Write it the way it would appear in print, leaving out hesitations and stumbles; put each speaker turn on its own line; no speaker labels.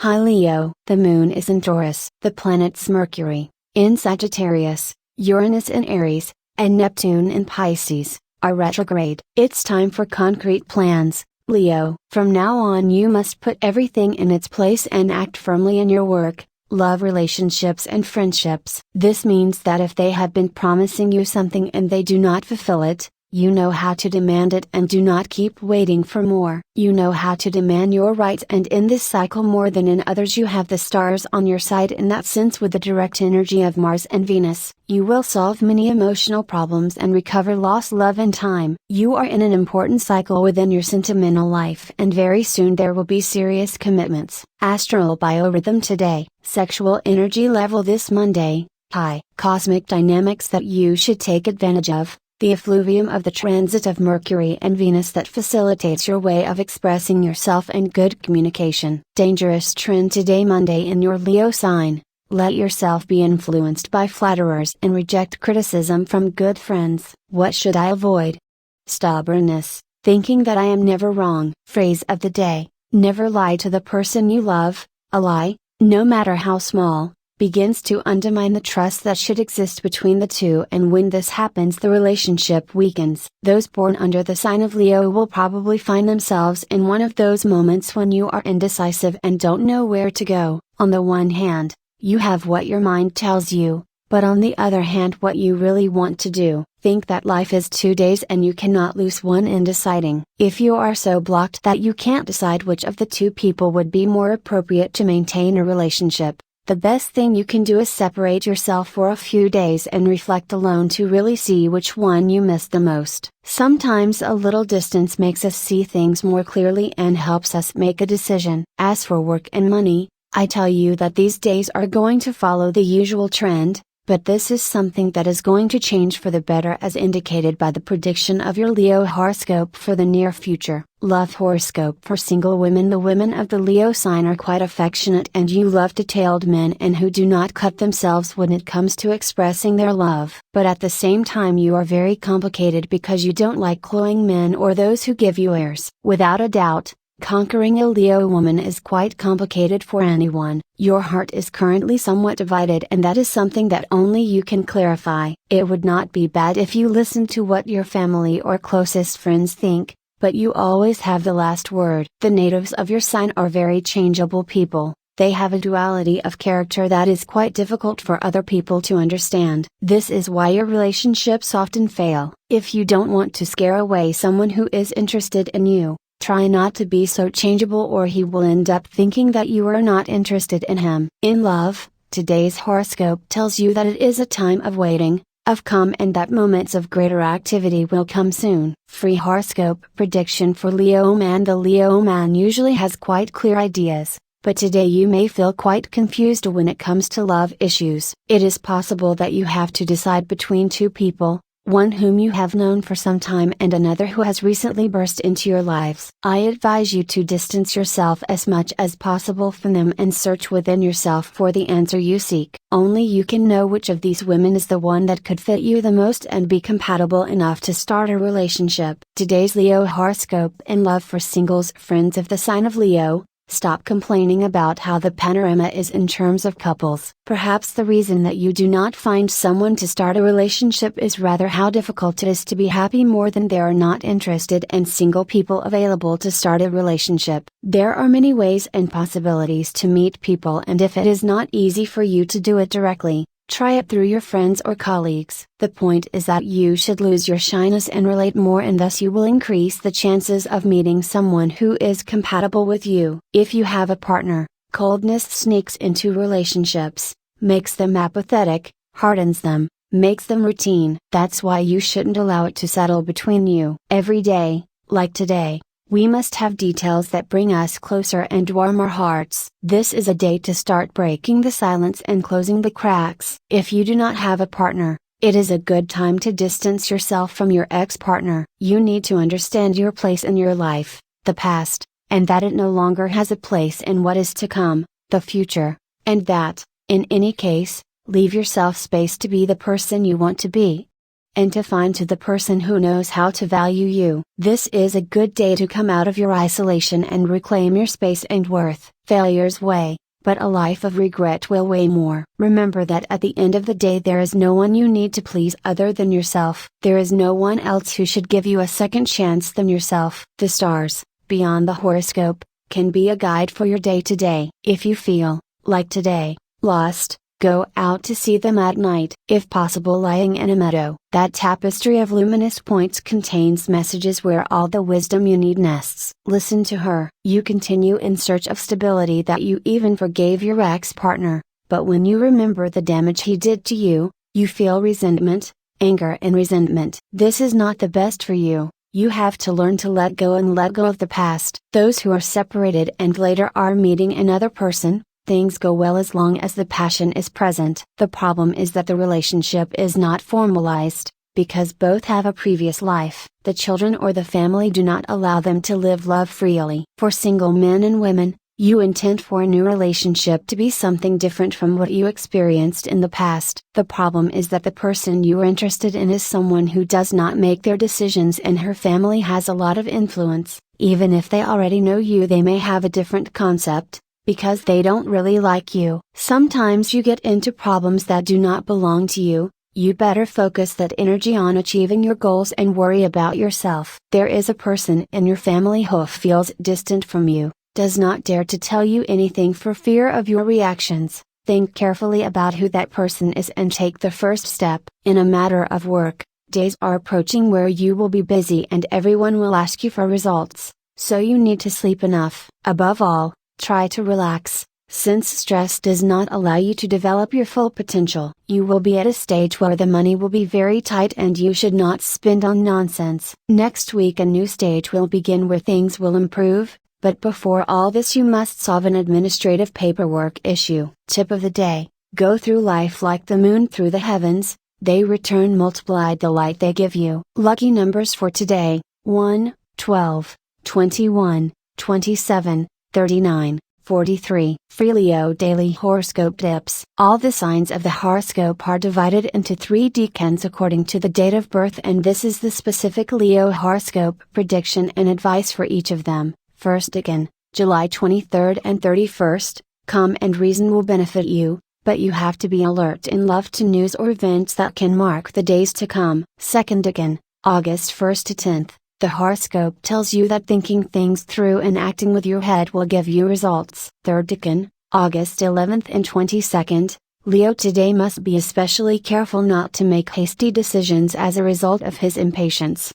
Hi Leo, the moon is in Taurus, the planets Mercury, in Sagittarius, Uranus in Aries, and Neptune in Pisces, are retrograde. It's time for concrete plans, Leo. From now on you must put everything in its place and act firmly in your work, love relationships and friendships. This means that if they have been promising you something and they do not fulfill it, you know how to demand it and do not keep waiting for more. You know how to demand your rights, and in this cycle more than in others you have the stars on your side in that sense. With the direct energy of Mars and Venus, you will solve many emotional problems and recover lost love and time. You are in an important cycle within your sentimental life, and very soon there will be serious commitments. Astral biorhythm today, sexual energy level this Monday, high. Cosmic dynamics that you should take advantage of. The effluvium of the transit of Mercury and Venus that facilitates your way of expressing yourself and good communication. Dangerous trend today Monday in your Leo sign. Let yourself be influenced by flatterers and reject criticism from good friends. What should I avoid? Stubbornness, thinking that I am never wrong. Phrase of the day: never lie to the person you love. A lie, no matter how small, begins to undermine the trust that should exist between the two, and when this happens the relationship weakens. Those born under the sign of Leo will probably find themselves in one of those moments when you are indecisive and don't know where to go. On the one hand, you have what your mind tells you, but on the other hand what you really want to do. Think that life is 2 days and you cannot lose one in deciding. If you are so blocked that you can't decide which of the two people would be more appropriate to maintain a relationship, the best thing you can do is separate yourself for a few days and reflect alone to really see which one you miss the most. Sometimes a little distance makes us see things more clearly and helps us make a decision. As for work and money, I tell you that these days are going to follow the usual trend, but this is something that is going to change for the better as indicated by the prediction of your Leo horoscope for the near future. Love horoscope for single women. The women of the Leo sign are quite affectionate and you love detailed men and who do not cut themselves when it comes to expressing their love. But at the same time you are very complicated because you don't like cloying men or those who give you airs. Without a doubt, conquering a Leo woman is quite complicated for anyone. Your heart is currently somewhat divided, and that is something that only you can clarify. It would not be bad if you listened to what your family or closest friends think, but you always have the last word. The natives of your sign are very changeable people. They have a duality of character that is quite difficult for other people to understand. This is why your relationships often fail. If you don't want to scare away someone who is interested in you, try not to be so changeable or he will end up thinking that you are not interested in him. In love, today's horoscope tells you that it is a time of waiting, of calm, and that moments of greater activity will come soon. Free horoscope prediction for Leo man. The Leo man usually has quite clear ideas, but today you may feel quite confused when it comes to love issues. It is possible that you have to decide between two people, one whom you have known for some time and another who has recently burst into your lives. I advise you to distance yourself as much as possible from them and search within yourself for the answer you seek. Only you can know which of these women is the one that could fit you the most and be compatible enough to start a relationship. Today's Leo horoscope in love for singles. Friends of the sign of Leo, stop complaining about how the panorama is in terms of couples. Perhaps the reason that you do not find someone to start a relationship is rather how difficult it is to be happy more than there are not interested and single people available to start a relationship. There are many ways and possibilities to meet people, and if it is not easy for you to do it directly, try it through your friends or colleagues. The point is that you should lose your shyness and relate more, and thus you will increase the chances of meeting someone who is compatible with you. If you have a partner, coldness sneaks into relationships, makes them apathetic, hardens them, makes them routine. That's why you shouldn't allow it to settle between you. Every day, like today, we must have details that bring us closer and warm our hearts. This is a day to start breaking the silence and closing the cracks. If you do not have a partner, it is a good time to distance yourself from your ex-partner. You need to understand your place in your life, the past, and that it no longer has a place in what is to come, the future, and that, in any case, leave yourself space to be the person you want to be. and to find the person who knows how to value you. This is a good day to come out of your isolation and reclaim your space and worth. Failures weigh, but a life of regret will weigh more. Remember that at the end of the day there is no one you need to please other than yourself. There is no one else who should give you a second chance than yourself. The stars, beyond the horoscope, can be a guide for your day to day. If you feel, like today, lost, go out to see them at night. If possible, lying in a meadow. That tapestry of luminous points contains messages where all the wisdom you need nests. Listen to her. You continue in search of stability that you even forgave your ex-partner, but when you remember the damage he did to you, you feel resentment, anger and resentment. This is not the best for you. You have to learn to let go and let go of the past. Those who are separated and later are meeting another person, things go well as long as the passion is present. The problem is that the relationship is not formalized, because both have a previous life. The children or the family do not allow them to live love freely. For single men and women, you intend for a new relationship to be something different from what you experienced in the past. The problem is that the person you are interested in is someone who does not make their decisions and her family has a lot of influence. Even if they already know you, they may have a different concept, because they don't really like you. Sometimes you get into problems that do not belong to you. You better focus that energy on achieving your goals and worry about yourself. There is a person in your family who feels distant from you, does not dare to tell you anything for fear of your reactions. Think carefully about who that person is and take the first step. In a matter of work, days are approaching where you will be busy and everyone will ask you for results, so you need to sleep enough. Above all, try to relax, since stress does not allow you to develop your full potential. You will be at a stage where the money will be very tight and you should not spend on nonsense. Next week a new stage will begin where things will improve, but before all this you must solve an administrative paperwork issue. Tip of the day: go through life like the moon through the heavens, they return multiplied the light they give you. Lucky numbers for today: 1, 12, 21, 27, 39, 43. Free Leo Daily Horoscope Tips. All the signs of the horoscope are divided into 3 decans according to the date of birth, and this is the specific Leo horoscope prediction and advice for each of them. First decan, July 23rd and 31st, calm and reason will benefit you, but you have to be alert in love to news or events that can mark the days to come. Second decan, August 1st to 10th. The horoscope tells you that thinking things through and acting with your head will give you results. Third decan, August 11th and 22nd, Leo today must be especially careful not to make hasty decisions as a result of his impatience.